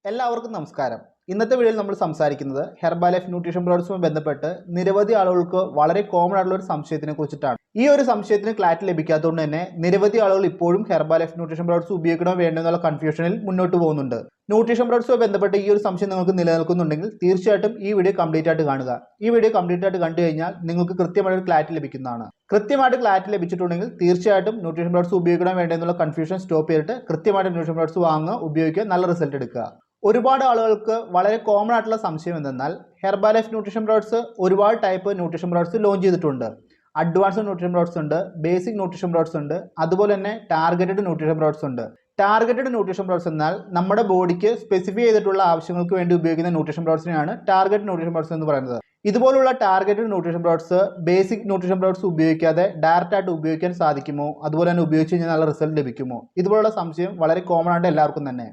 എല്ലാവർക്കും നമസ്കാരം. ഇന്നത്തെ വീഡിയോയിൽ നമ്മൾ സംസാരിക്കുന്നത് ഹെർബാലൈഫ് ന്യൂട്രീഷൻ പ്രോഡക്ട്സുമായി ബന്ധപ്പെട്ട് നിരവധി ആളുകൾക്ക് വളരെ കോമൺ ആയിട്ടുള്ള ഒരു സംശയത്തിനെ കുറിച്ചിട്ടാണ്. ഈ ഒരു സംശയത്തിന് ക്ലാരിറ്റി ലഭിക്കാത്തതുകൊണ്ട് തന്നെ നിരവധി ആളുകൾ ഇപ്പോഴും ഹെർബാലൈഫ് ന്യൂട്രീഷൻ പ്രോഡക്ട്സ് ഉപയോഗിക്കണോ വേണ്ടോ എന്നുള്ള കൺഫ്യൂഷനിൽ മുന്നോട്ട് പോകുന്നുണ്ട്. ന്യൂട്രീഷൻ പ്രോഡക്ട്സുമായി ബന്ധപ്പെട്ട് ഈ ഒരു സംശയം നിങ്ങൾക്ക് നിലനിൽക്കുന്നുണ്ടെങ്കിൽ തീർച്ചയായിട്ടും ഈ വീഡിയോ കംപ്ലീറ്റ് ആയിട്ട് കാണുക. ഈ വീഡിയോ കംപ്ലീറ്റ് ആയിട്ട് കണ്ടു കഴിഞ്ഞാൽ നിങ്ങൾക്ക് കൃത്യമായ ഒരു ക്ലാരിറ്റി ലഭിക്കുന്നതാണ്. കൃത്യമായിട്ട് ക്ലാരിറ്റി ലഭിച്ചിട്ടുണ്ടെങ്കിൽ തീർച്ചയായിട്ടും ന്യൂട്രീഷൻ പ്രോഡക്ട്സ് ഉപയോഗിക്കണോ വേണ്ടോ എന്നുള്ള കൺഫ്യൂഷൻ സ്റ്റോപ്പ് ചെയ്തിട്ട് കൃത്യമായിട്ട് ന്യൂട്രീഷൻ പ്രോഡക്ട്സ് വാങ്ങുക, ഉപയോഗിക്കുക, നല്ല റിസൾട്ട് എടുക്കുക. ഒരുപാട് ആളുകൾക്ക് വളരെ കോമൺ ആയിട്ടുള്ള സംശയം എന്തെന്നാൽ ഹെർബാലൈഫ് ന്യൂട്രീഷൻ പ്രോഡക്ട്സ് ഒരുപാട് ടൈപ്പ് ന്യൂട്രീഷൻ പ്രോഡക്ട്സ് ലോഞ്ച് ചെയ്തിട്ടുണ്ട്. അഡ്വാൻസ്ഡ് ന്യൂട്രീഷൻ പ്രോഡക്ട്സ് ഉണ്ട്, ബേസിക് ന്യൂട്രീഷൻ പ്രോഡക്ട്സ് ഉണ്ട്, അതുപോലെ തന്നെ ടാർഗറ്റഡ് ന്യൂട്രീഷൻ പ്രോഡക്ട്സ് ഉണ്ട്. ടാർഗറ്റഡ് ന്യൂട്രീഷൻ പ്രോഡക്ട്സ് എന്നാൽ നമ്മുടെ ബോഡിക്ക് സ്പെസിഫൈ ചെയ്തിട്ടുള്ള ആവശ്യങ്ങൾക്ക് വേണ്ടി ഉപയോഗിക്കുന്ന ന്യൂട്രീഷൻ പ്രോഡക്ട്സിനെയാണ് ടാർഗറ്റഡ് ന്യൂട്രീഷൻ പ്രോഡക്ട്സ് എന്ന് പറയുന്നത്. ഇതുപോലുള്ള targeted nutrition products basic nutrition products ഉപയോഗിക്കാതെ ഡയറക്റ്റ് ആയിട്ട് ഉപയോഗിക്കാൻ സാധിക്കുമോ, അതുപോലെ തന്നെ ഉപയോഗിച്ച് കഴിഞ്ഞാൽ നല്ല റിസൾട്ട് ലഭിക്കുമോ, ഇതുപോലുള്ള സംശയം വളരെ കോമൺ ആയിട്ട് എല്ലാവർക്കും തന്നെ.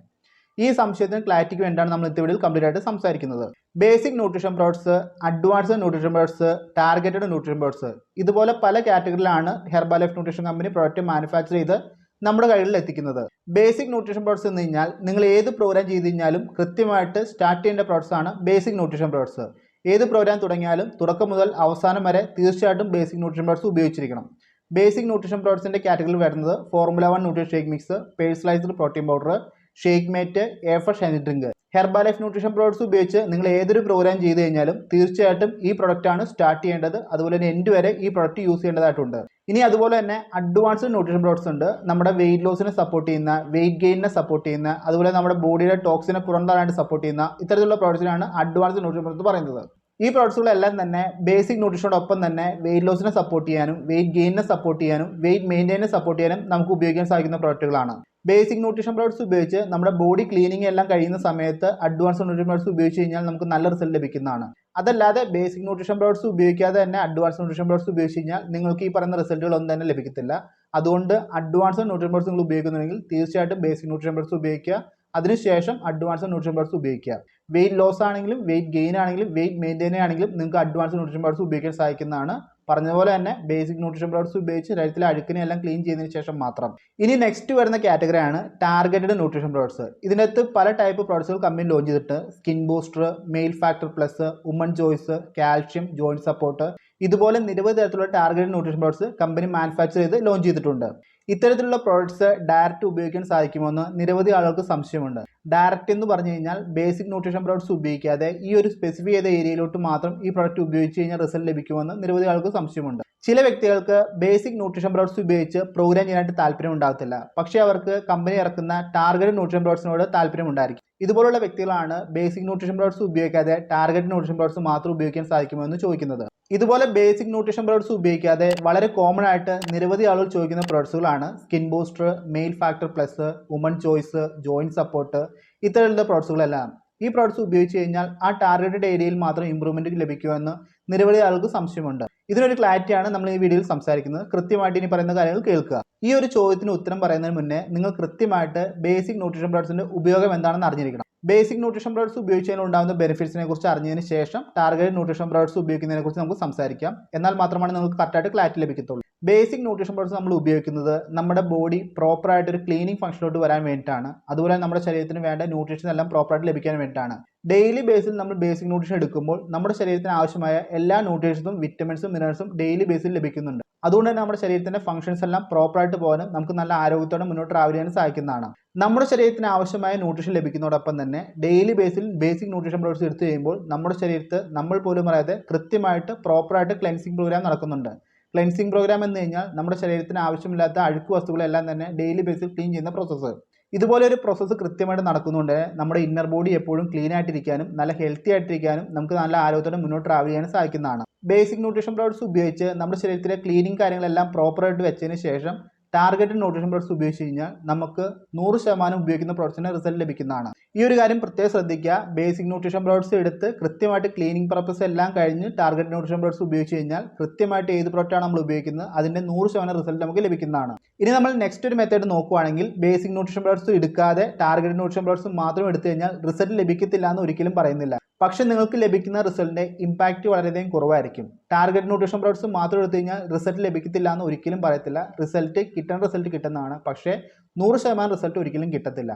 ഈ സംശയത്തിന് ക്ലാരിറ്റിക്ക് വേണ്ടിയാണ് നമ്മൾ ഇന്നത്തെ വീഡിയോയിൽ കംപ്ലീറ്റ് ആയിട്ട് സംസാരിക്കുന്നത്. Basic nutrition products, advanced nutrition products, targeted nutrition products, ഇതുപോലെ പല കാറ്റഗറിയിലാണ് Herbalife nutrition company product manufacture ചെയ്ത് നമ്മുടെ കയ്യിൽ എത്തിക്കുന്നത്. ബേസിക് ന്യൂട്രീഷൻ പ്രോഡക്ട്സ് എന്ന് കഴിഞ്ഞാൽ നിങ്ങൾ ഏത് പ്രോഗ്രാം ചെയ്ത് കഴിഞ്ഞാലും കൃത്യമായിട്ട് സ്റ്റാർട്ട് ചെയ്യേണ്ട പ്രോഡക്ട്സ് ആണ് ബേസിക് ന്യൂട്രീഷൻ പ്രോഡക്ട്സ്. ഏത് പ്രോഗ്രാം തുടങ്ങിയാലും തുടക്കം മുതൽ അവസാനം വരെ തീർച്ചയായിട്ടും ബേസിക് ന്യൂട്രീഷൻ പ്രോഡക്ട്സ് ഉപയോഗിച്ചിരിക്കണം. ബേസിക് ന്യൂട്രീഷൻ പ്രോഡക്ട്സിന്റെ കാറ്റഗറിയിൽ വരുന്നത് formula 1 nutrition shake mix, personalized protein powder, shake mate, afresh energy drink. Herbalife nutrition products ഉപയോഗിച്ച് നിങ്ങൾ ഏതൊരു പ്രോഗ്രാം ചെയ്ത് കഴിഞ്ഞാലും തീർച്ചയായിട്ടും ഈ പ്രൊഡക്റ്റാണ് സ്റ്റാർട്ട് ചെയ്യേണ്ടത്. അതുപോലെ തന്നെ എൻഡ് വരെ ഈ പ്രൊഡക്റ്റ് യൂസ് ചെയ്യേണ്ടതായിട്ടുണ്ട്. ഇനി അതുപോലെ തന്നെ അഡ്വാൻസ്ഡ് ന്യൂട്രീഷൻ പ്രോഡക്ട്സ് ഉണ്ട്. നമ്മുടെ വെയിറ്റ് ലോസിനെ സപ്പോർട്ട് ചെയ്യുന്ന, വെയിറ്റ് ഗെയിനിനെ സപ്പോർട്ട് ചെയ്യുന്ന, അതുപോലെ നമ്മുടെ ബോഡിയുടെ ടോക്സിനെ പുറന്തള്ളാനായിട്ട് സപ്പോർട്ട് ചെയ്യുന്ന ഇത്തരത്തിലുള്ള പ്രോഡക്ട്സിനാണ് അഡ്വാൻസ്ഡ് ന്യൂട്രീഷൻ പ്രോഡക്ട്സ് പറയുന്നത്. ഈ പ്രോഡക്ട്സുകളെല്ലാം തന്നെ ബേസിക് ന്യൂട്രീഷനോടൊപ്പം തന്നെ വെയിറ്റ് ലോസിനെ സപ്പോർട്ട് ചെയ്യാനും, വെയിറ്റ് ഗെയിനിനെ സപ്പോർട്ട് ചെയ്യാനും, വെയിറ്റ് മെയിൻറ്റെയിനെ സപ്പോർട്ട് ചെയ്യാനും നമുക്ക് ഉപയോഗിക്കാൻ സാധിക്കുന്ന പ്രോഡക്റ്റുകളാണ്. ബേസിക് ന്യൂട്രീഷൻ പ്രോഡക്ട്സ് ഉപയോഗിച്ച് നമ്മുടെ ബോഡി ക്ലീനിങ് എല്ലാം കഴിയുന്ന സമയത്ത് അഡ്വാൻസ്ഡ് ന്യൂട്രീഷൻ പ്രോഡക്ട്സ് ഉപയോഗിച്ച് കഴിഞ്ഞാൽ നമുക്ക് നല്ല റിസൾട്ട് ലഭിക്കുന്നതാണ്. അതല്ലാതെ ബേസിക് ന്യൂട്രീഷൻ പ്രോഡക്ട്സ് ഉപയോഗിക്കാതെ തന്നെ അഡ്വാൻസ്ഡ് ന്യൂട്രീഷൻ പ്രോഡക്ട്സ് ഉപയോഗിച്ച് കഴിഞ്ഞാൽ നിങ്ങൾക്ക് ഈ പറയുന്ന റിസൾട്ടുകളൊന്നും തന്നെ ലഭിക്കത്തില്ല. അതുകൊണ്ട് അഡ്വാൻസ്ഡ് ന്യൂട്രീഷൻ പ്രോഡക്ട്സ് നിങ്ങൾ ഉപയോഗിക്കുന്നുണ്ടെങ്കിൽ തീർച്ചയായിട്ടും ബേസിക് ന്യൂട്രീഷൻ പ്രോഡക്ട്സ് ഉപയോഗിക്കുക, അതിനുശേഷം അഡ്വാൻസ്ഡ് ന്യൂട്രീഷൻ പ്രോഡക്ട്സ് ഉപയോഗിക്കുക. വെയിറ്റ് ലോസ് ആണെങ്കിലും വെയിറ്റ് ഗെയിൻ ആണെങ്കിലും വെയിറ്റ് മെയിൻറ്റെയിൻ ആണെങ്കിലും നിങ്ങൾക്ക് അഡ്വാൻസ്ഡ് ന്യൂട്രീഷൻ പ്രോഡക്ട്സ് ഉപയോഗിക്കാൻ സാധിക്കുന്നതാണ്. പറഞ്ഞതുപോലെ തന്നെ ബേസിക് ന്യൂട്രീഷൻ പ്രോഡക്ട്സ് ഉപയോഗിച്ച് ശരീരത്തിലെ അഴുക്കിനെ എല്ലാം ക്ലീൻ ചെയ്തതിനു ശേഷം മാത്രം. ഇനി നെക്സ്റ്റ് വരുന്ന കാറ്റഗറിയാണ് ടാർഗറ്റഡ് ന്യൂട്രീഷൻ പ്രോഡക്ട്സ്. ഇതിനകത്ത് പല ടൈപ്പ് പ്രോഡക്ട്സുകൾ കമ്പനി ലോഞ്ച് ചെയ്തിട്ട് skin booster, male factor plus, woman choice, calcium, joint support, ഇതുപോലെ നിരവധി തരത്തിലുള്ള targeted nutrition products company manufacture ചെയ്ത് ലോഞ്ച് ചെയ്തിട്ടുണ്ട്. ഇത്തരത്തിലുള്ള പ്രോഡക്ട്സ് ഡയറക്റ്റ് ഉപയോഗിക്കാൻ സാധിക്കുമെന്ന് നിരവധി ആളുകൾക്ക് സംശയമുണ്ട്. ഡയറക്റ്റ് എന്ന് പറഞ്ഞു കഴിഞ്ഞാൽ ബേസിക് ന്യൂട്രീഷൻ പ്രോഡക്ട്സ് ഉപയോഗിക്കാതെ ഈ ഒരു സ്പെസിഫൈ ചെയ്ത ഏരിയയിലോട്ട് മാത്രം ഈ പ്രോഡക്റ്റ് ഉപയോഗിച്ച് കഴിഞ്ഞാൽ റിസൾട്ട് ലഭിക്കുമെന്ന് നിരവധി ആൾക്ക് സംശയമുണ്ട്. ചില വ്യക്തികൾക്ക് ബേസിക് ന്യൂട്രീഷൻ പ്രോഡക്ട്സ് ഉപയോഗിച്ച് പ്രോഗ്രാം ചെയ്യാനായിട്ട് താല്പര്യം ഉണ്ടാകത്തില്ല. പക്ഷേ അവർക്ക് കമ്പനി ഇറക്കുന്ന ടാർഗറ്റഡ് ന്യൂട്രീഷൻ പ്രോഡക്ട്സിനോട് താല്പര്യം ഉണ്ടായിരിക്കും. ഇതുപോലുള്ള വ്യക്തികളാണ് ബേസിക് ന്യൂട്രീഷൻ പ്രോഡക്ട്സ് ഉപയോഗിക്കാതെ ടാർഗറ്റഡ് ന്യൂട്രീഷൻ പ്രോഡക്ട്സ് മാത്രം ഉപയോഗിക്കാൻ സാധിക്കുമോ എന്ന് ചോദിക്കുന്നത്. ഇതുപോലെ ബേസിക് ന്യൂട്രീഷൻ പ്രോഡക്ട്സ് ഉപയോഗിക്കാതെ വളരെ കോമൺ ആയിട്ട് നിരവധി ആളുകൾ ചോദിക്കുന്ന പ്രോഡക്ട്സുകളാണ് skin booster, male factor plus, woman choice, joint support, ഇത്തരത്തിലുള്ള പ്രോഡക്ട്സുകളെല്ലാം. ഈ പ്രോഡക്ട്സ് ഉപയോഗിച്ച് കഴിഞ്ഞാൽ ആ ടാർഗറ്റഡ് ഏരിയയിൽ മാത്രം ഇമ്പ്രൂവ്മെന്റ് ലഭിക്കുമെന്ന് നിരവധി ആൾക്ക് സംശയമുണ്ട്. ഇതിനൊരു ക്ലാരിറ്റിയാണ് നമ്മൾ ഈ വീഡിയോയിൽ സംസാരിക്കുന്നത്. കൃത്യമായിട്ട് ഇനി പറയുന്ന കാര്യങ്ങൾ കേൾക്കുക. ഈ ഒരു ചോദ്യത്തിന് ഉത്തരം പറയുന്നതിന് മുന്നേ നിങ്ങൾ കൃത്യമായിട്ട് ബേസിക് ന്യൂട്രീഷൻ പ്രോഡക്ട്സിന്റെ ഉപയോഗം എന്താണെന്ന് അറിഞ്ഞിരിക്കണം. ബേസിക് ന്യൂട്രീഷൻ പ്രോഡക്ട്സ് ഉപയോഗിച്ചതിന് ഉണ്ടാകുന്ന ബെനിഫിറ്റ്സിനെ കുറിച്ച് അറിഞ്ഞതിന് ശേഷം ടാർഗറ്റഡ് ന്യൂട്രീഷൻ പ്രോഡക്ട്സ് ഉപയോഗിക്കുന്നതിനെ കുറിച്ച് നമുക്ക് സംസാരിക്കാം. എന്നാൽ മാത്രമാണ് നിങ്ങൾക്ക് കറക്റ്റായിട്ട് ക്ലാരിറ്റി ലഭിക്കത്തുള്ളൂ. ബേസിക് ന്യൂട്രീഷൻ പ്രോഡക്ട്സ് നമ്മൾ ഉപയോഗിക്കുന്നത് നമ്മുടെ ബോഡി പ്രോപ്പറായിട്ട് ഒരു ക്ലീനിങ് ഫംഗ്ഷനിലോട്ട് വരാൻ വേണ്ടിയിട്ടാണ്. അതുപോലെ നമ്മുടെ ശരീരത്തിന് വേണ്ട ന്യൂട്രീഷൻ എല്ലാം പ്രോപ്പറായിട്ട് ലഭിക്കാൻ വേണ്ടിയിട്ടാണ്. ഡെയിലി ബേസിൽ നമ്മൾ ബേസിക് ന്യൂട്രീഷൻ എടുക്കുമ്പോൾ നമ്മുടെ ശരീരത്തിന് ആവശ്യമായ എല്ലാ ന്യൂട്രീഷൻസും വിറ്റമിൻസും മിനറൽസും ഡെയിലി ബേസിൽ ലഭിക്കുന്നുണ്ട്. അതുകൊണ്ട് തന്നെ നമ്മുടെ ശരീരത്തിന്റെ ഫംഗ്ഷൻസ് എല്ലാം പ്രോപ്പറായിട്ട് പോകാനും നമുക്ക് നല്ല ആരോഗ്യത്തോടെ മുന്നോട്ട് ട്രാവൽ ചെയ്യാൻ സാധിക്കുന്നതാണ്. നമ്മുടെ ശരീരത്തിന് ആവശ്യമായ ന്യൂട്രീഷൻ ലഭിക്കുന്നതോടൊപ്പം തന്നെ ഡെയിലി ബേസിൽ ബേസിക് ന്യൂട്രീഷൻ പ്രോഡക്ട്സ് എടുത്തു കഴിയുമ്പോൾ നമ്മുടെ ശരീരത്ത് നമ്മൾ പോലും അറിയാതെ കൃത്യമായിട്ട് പ്രോപ്പറായിട്ട് ക്ലെൻസിങ് പ്രോഗ്രാം നടക്കുന്നുണ്ട്. ക്ലെൻസിങ് പ്രോഗ്രാം എന്ന് കഴിഞ്ഞാൽ നമ്മുടെ ശരീരത്തിന് ആവശ്യമില്ലാത്ത അഴുക്ക് വസ്തുക്കളെല്ലാം തന്നെ ഡെയിലി ബേസിൽ ക്ലീൻ ചെയ്യുന്ന പ്രോസസ്സ്. ഇതുപോലെ ഒരു പ്രോസസ്സ് കൃത്യമായിട്ട് നടക്കുന്നുണ്ട്. നമ്മുടെ ഇന്നർ ബോഡി എപ്പോഴും ക്ലീൻ ആയിട്ടിരിക്കാനും നല്ല ഹെൽത്തി ആയിട്ടിരിക്കാനും നമുക്ക് നല്ല ആരോഗ്യത്തോടെ മുന്നോട്ട് ട്രാവൽ ചെയ്യാനും സാധിക്കുന്നതാണ്. ബേസിക് ന്യൂട്രീഷൻ പ്രോഡക്ട്സ് ഉപയോഗിച്ച് നമ്മുടെ ശരീരത്തിലെ ക്ലീനിങ് കാര്യങ്ങളെല്ലാം പ്രോപ്പറായിട്ട് വെച്ചതിന് ശേഷം ടാർഗറ്റഡ് ന്യൂട്രീഷൻ പ്രോഡക്ട്സ് ഉപയോഗിച്ച് കഴിഞ്ഞാൽ നമുക്ക് 100% ഉപയോഗിക്കുന്ന പ്രോഡക്ട്സിന് റിസൾട്ട് ലഭിക്കുന്നതാണ്. ഈ ഒരു കാര്യം പ്രത്യേകം ശ്രദ്ധിക്കുക. ബേസിക് ന്യൂട്രീഷൻ പ്രോഡക്ട്സ് എടുത്ത് കൃത്യമായിട്ട് ക്ലീനിങ് പർപ്പസ് എല്ലാം കഴിഞ്ഞ് ടാർഗറ്റഡ് ന്യൂട്രീഷൻ പ്രോഡക്ട്സ് ഉപയോഗിച്ച് കഴിഞ്ഞാൽ കൃത്യമായിട്ട് ഏത് പ്രോഡക്റ്റാണ് നമ്മൾ ഉപയോഗിക്കുന്നത് അതിൻ്റെ 100% റിസൾട്ട് നമുക്ക് ലഭിക്കുന്നതാണ്. ഇനി നമ്മൾ നെക്സ്റ്റ് ഒരു മെത്തേഡ് നോക്കുകയാണെങ്കിൽ ബേസിക് ന്യൂട്രീഷൻ പ്രോഡക്ട്സ് എടുക്കാതെ ടാർഗറ്റഡ് ന്യൂട്രീഷൻ പ്രോഡക്ട്സ് മാത്രം എടുത്തു കഴിഞ്ഞാൽ റിസൾട്ട് ലഭിക്കത്തില്ല എന്ന് ഒരിക്കലും പറയുന്നില്ല. പക്ഷേ നിങ്ങൾക്ക് ലഭിക്കുന്ന റിസൾട്ടിന്റെ ഇമ്പാക്റ്റ് വളരെയധികം കുറവായിരിക്കും. ടാർഗറ്റ് ന്യൂട്രീഷൻ പ്രോഡക്ട്സ് മാത്രം എടുത്തു കഴിഞ്ഞാൽ റിസൾട്ട് ലഭിക്കത്തില്ല എന്ന് ഒരിക്കലും പറയത്തില്ല. റിസൾട്ട് കിട്ടുന്നതാണ്, പക്ഷേ 100% റിസൾട്ട് ഒരിക്കലും കിട്ടത്തില്ല.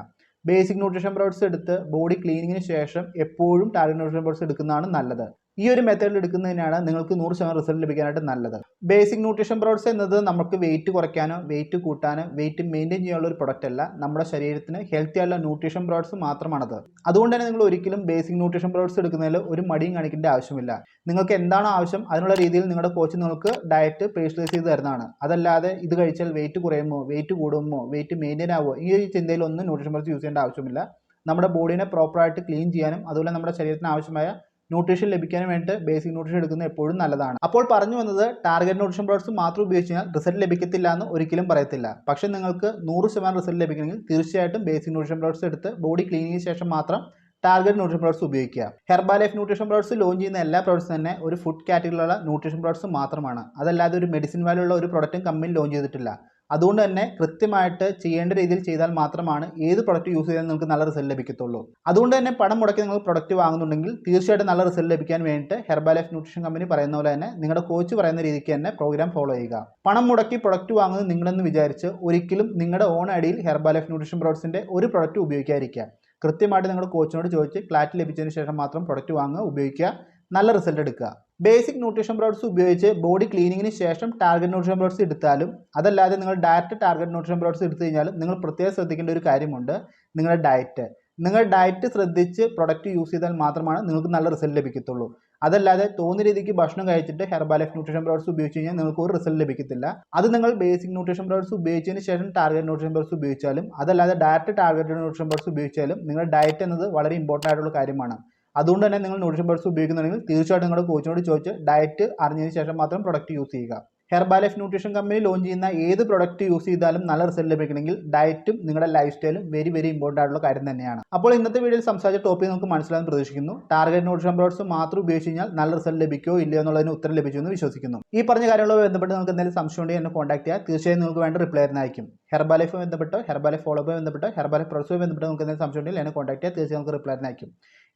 ബേസിക് ന്യൂട്രീഷൻ പ്രോഡക്ട്സ് എടുത്ത് ബോഡി ക്ലീനിങ്ങിന് ശേഷം എപ്പോഴും ടാർഗറ്റ് ന്യൂട്രീഷൻ പ്രോഡക്ട്സ് എടുക്കുന്നതാണ് നല്ലത്. ഈ ഒരു മെത്തേഡിൽ എടുക്കുന്നതിനാണ് നിങ്ങൾക്ക് 100% റിസൾട്ട് ലഭിക്കാനായിട്ട് നല്ലത്. ബേസിക് ന്യൂട്രീഷൻ പ്രോഡക്ട്സ് എന്നത് നമുക്ക് വെയിറ്റ് കുറയ്ക്കാനോ വെയിറ്റ് കൂട്ടാനോ വെയിറ്റ് മെയിൻറ്റെയിൻ ചെയ്യാനുള്ള ഒരു പ്രൊഡക്റ്റ് അല്ല, നമ്മുടെ ശരീരത്തിന് ഹെൽത്തി ആയിട്ടുള്ള ന്യൂട്രീഷൻ പ്രോഡക്ട്സ് മാത്രമാണത്. അതുകൊണ്ട് തന്നെ നിങ്ങൾ ഒരിക്കലും ബേസിക് ന്യൂട്രീഷൻ പ്രോഡക്ട്സ് എടുക്കുന്നതിൽ ഒരു മടിയും കാണിക്കേണ്ട ആവശ്യമില്ല. നിങ്ങൾക്ക് എന്താണ് ആവശ്യം അതിനുള്ള രീതിയിൽ നിങ്ങളുടെ കോച്ച് നിങ്ങൾക്ക് ഡയറ്റ് പേഴ്സണലൈസ് ചെയ്ത് തരുന്നതാണ്. അതല്ലാതെ ഇത് കഴിച്ചാൽ വെയിറ്റ് കുറയുമോ വെയിറ്റ് കൂടുമോ വെയിറ്റ് മെയിൻറ്റെയിൻ ആവുമോ ഈ ഒരു ചിന്തയിലൊന്നും ന്യൂട്രീഷൻ പ്രോഡക്ട്സ് യൂസ് ചെയ്യേണ്ട ആവശ്യമില്ല. നമ്മുടെ ബോഡീനെ പ്രോപ്പറായിട്ട് ക്ലീൻ ചെയ്യാനും അതുപോലെ നമ്മുടെ ശരീരത്തിന് ആവശ്യമായ ന്യൂട്രീഷൻ ലഭിക്കാനും വേണ്ടിയിട്ട് ബേസിക് ന്യൂട്രീഷൻ എടുക്കുന്നത് എപ്പോഴും നല്ലതാണ്. അപ്പോൾ പറഞ്ഞു വന്നത് ടാർഗറ്റ് ന്യൂട്രീഷൻ പ്രോഡക്ട്സ് മാത്രം ഉപയോഗിച്ച് കഴിഞ്ഞാൽ റിസൾട്ട് ലഭിക്കത്തില്ല എന്ന് ഒരിക്കലും പറയത്തില്ല. പക്ഷേ നിങ്ങൾക്ക് 100% റിസൾട്ട് ലഭിക്കണമെങ്കിൽ തീർച്ചയായിട്ടും ബേസിക് ന്യൂട്രീഷൻ പ്രോഡക്ട്സ് എടുത്ത് ബോഡി ക്ലീനിങ്ങിന് ശേഷം മാത്രം ടാർഗറ്റ് ന്യൂട്രീഷൻ പ്രോഡക്ട്സ് ഉപയോഗിക്കുക. ഹെർബാലൈഫ് ന്യൂട്രീഷൻ പ്രോഡക്ട്സ് ലോഞ്ച് ചെയ്യുന്ന എല്ലാ പ്രോഡക്ട്സ് തന്നെ ഒരു ഫുഡ് കാറ്റഗറിയിലുള്ള ന്യൂട്രീഷൻ പ്രോഡക്ട്സ് മാത്രമാണ്. അതല്ലാതെ ഒരു മെഡിസിൻ വാല്യൂ ഉള്ള ഒരു പ്രൊഡക്റ്റും കമ്പനി ലോഞ്ച് ചെയ്തിട്ടില്ല. അതുകൊണ്ട് തന്നെ കൃത്യമായിട്ട് ചെയ്യേണ്ട രീതിയിൽ ചെയ്താൽ മാത്രമാണ് ഏത് പ്രൊഡക്റ്റ് യൂസ് ചെയ്താൽ നിങ്ങൾക്ക് നല്ല റിസൾട്ട് ലഭിക്കത്തുള്ളൂ. അതുകൊണ്ട് തന്നെ പണം മുടക്കി നിങ്ങൾ പ്രൊഡക്റ്റ് വാങ്ങുന്നുണ്ടെങ്കിൽ തീർച്ചയായിട്ടും നല്ല റിസൾട്ട് ലഭിക്കാൻ വേണ്ടിയിട്ട് ഹെർബാലൈഫ് ന്യൂട്രീഷൻ കമ്പനി പറയുന്ന പോലെ തന്നെ നിങ്ങളുടെ കോച്ച് പറയുന്ന രീതിക്ക് തന്നെ പ്രോഗ്രാം ഫോളോ ചെയ്യുക. പണം മുടക്കി പ്രൊഡക്റ്റ് വാങ്ങുന്നത് നിങ്ങളെന്ന് വിചാരിച്ച് ഒരിക്കലും നിങ്ങളുടെ ഓൺ ഐഡിയിൽ ഹെർബാലൈഫ് ന്യൂട്രീഷൻ പ്രോഡക്ട്സിൻ്റെ ഒരു പ്രൊഡക്റ്റ് ഉപയോഗിക്കാതിരിക്കുക. കൃത്യമായിട്ട് നിങ്ങളുടെ കോച്ചിനോട് ചോദിച്ച് ക്ലാരിറ്റി ലഭിച്ചതിന് ശേഷം മാത്രം പ്രൊഡക്റ്റ് വാങ്ങുക, ഉപയോഗിക്കുക, നല്ല റിസൾട്ട് എടുക്കുക. ബേസിക് ന്യൂട്രീഷൻ പ്രോഡക്ട്സ് ഉപയോഗിച്ച് ബോഡി ക്ലീനിങ്ങിന് ശേഷം ടാർഗറ്റ് ന്യൂട്രീഷൻ പ്രോഡക്ട്സ് എടുത്താലും അതല്ലാതെ നിങ്ങൾ ഡയറക്റ്റ് ടാർഗറ്റ് ന്യൂട്രീഷൻ പ്രോഡക്ട്സ് എടുത്തു കഴിഞ്ഞാലും നിങ്ങൾ പ്രത്യേകം ശ്രദ്ധിക്കേണ്ട ഒരു കാര്യമുണ്ട്, നിങ്ങളുടെ ഡയറ്റ്. നിങ്ങൾ ഡയറ്റ് ശ്രദ്ധിച്ച് പ്രൊഡക്റ്റ് യൂസ് ചെയ്താൽ മാത്രമാണ് നിങ്ങൾക്ക് നല്ല റിസൾട്ട് ലഭിക്കത്തുള്ളൂ. അതല്ലാതെ തോന്നിയ രീതിക്ക് ഭക്ഷണം കഴിച്ചിട്ട് ഹെർബാലൈഫ് ന്യൂട്രീഷൻ പ്രോഡക്ട്സ് ഉപയോഗിച്ച് കഴിഞ്ഞാൽ നിങ്ങൾക്ക് ഒരു റിസൾട്ട് ലഭിക്കത്തില്ല. അത് നിങ്ങൾ ബേസിക് ന്യൂട്രീഷൻ പ്രോഡക്ട്സ് ഉപയോഗിച്ചതിന് ശേഷം ടാർഗറ്റ് ന്യൂട്രീഷൻ പ്രോഡക്ട്സ് ഉപയോഗിച്ചാലും അതല്ലാതെ ഡയറക്റ്റ് ടാർഗറ്റ് ന്യൂട്രീഷൻ പ്രോഡക്ട്സ് ഉപയോഗിച്ചാലും നിങ്ങളുടെ ഡയറ്റ് എന്നത് വളരെ ഇമ്പോർട്ടൻ്റ് ആയിട്ടുള്ള കാര്യമാണ്. അതുകൊണ്ട് തന്നെ നിങ്ങൾ ന്യൂട്രീഷൻ പ്രോഡക്ട്സ് ഉപയോഗിക്കുന്നുണ്ടെങ്കിൽ തീർച്ചയായിട്ടും നിങ്ങളുടെ കോച്ചിനോട് ചോദിച്ച് ഡയറ്റ് അറിഞ്ഞതിന് ശേഷം മാത്രം പ്രൊഡക്റ്റ് യൂസ് ചെയ്യുക. ഹെർബാലൈഫ് ന്യൂട്രീഷൻ കമ്പനി ലോഞ്ച് ചെയ്യുന്ന ഏത് പ്രൊഡക്റ്റ് യൂസ് ചെയ്താലും നല്ല റിസൾട്ട് ലഭിക്കണമെങ്കിൽ ഡയറ്റും നിങ്ങളുടെ ലൈഫ് സ്റ്റൈലും വെരി ഇമ്പോർട്ടൻ്റ് ആയിട്ടുള്ള കാര്യം തന്നെയാണ്. അപ്പോൾ ഇന്നത്തെ വീഡിയോയിൽ സംസാരിച്ച ടോപ്പിക് നമുക്ക് മനസ്സിലാകാൻ പ്രതീക്ഷിക്കുന്നു. ടാർഗറ്റ് ന്യൂട്രീഷൻ പ്രോഡക്ട്സ് മാത്രം ഉപയോഗിച്ച് കഴിഞ്ഞാൽ നല്ല റിസൾട്ട് ലഭിക്കുമോ ഇല്ലയോ എന്നുള്ളതിന് ഉത്തരം ലഭിക്കുമെന്ന് വിശ്വസിക്കുന്നു. ഈ പറഞ്ഞ കാര്യങ്ങളുമായി ബന്ധപ്പെട്ട് നിങ്ങൾക്ക് എന്തെങ്കിലും സംശയം ഉണ്ടെങ്കിൽ എന്നെ കോൺടാക്ട് ചെയ്യുക. തീർച്ചയായും നിങ്ങൾക്ക് വേണ്ട റിപ്ലൈ ആയിരിക്കും. ഹെർബാലൈഫുമായി ബന്ധപ്പെട്ടോ ഹെർബാലൈഫ് ഫോളോഅപ്പുമായി ബന്ധപ്പെട്ടോ ഹെർബാലൈഫ് പ്രോഡക്ട്സുമായി ബന്ധപ്പെട്ട് നിങ്ങൾക്ക് എന്തെങ്കിലും സംശയം ഉണ്ടെങ്കിൽ എന്നെ കോൺടാക്ട് ചെയ്യുക. തീർച്ചയായും നിങ്ങൾക്ക് റിപ്ലൈ ആയിരിക്കും.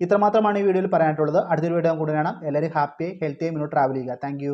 ഇത്രമാത്രമാണ് ഈ വീഡിയോയിൽ പറയാനായിട്ടുള്ളത്. അടുത്തൊരു വീഡിയോ കൂടെ കാണാം. എല്ലാവരും ഹാപ്പിയായി ഹെൽത്തിയായി മുന്നോട്ട് ട്രാവൽ ചെയ്യുക. Thank you.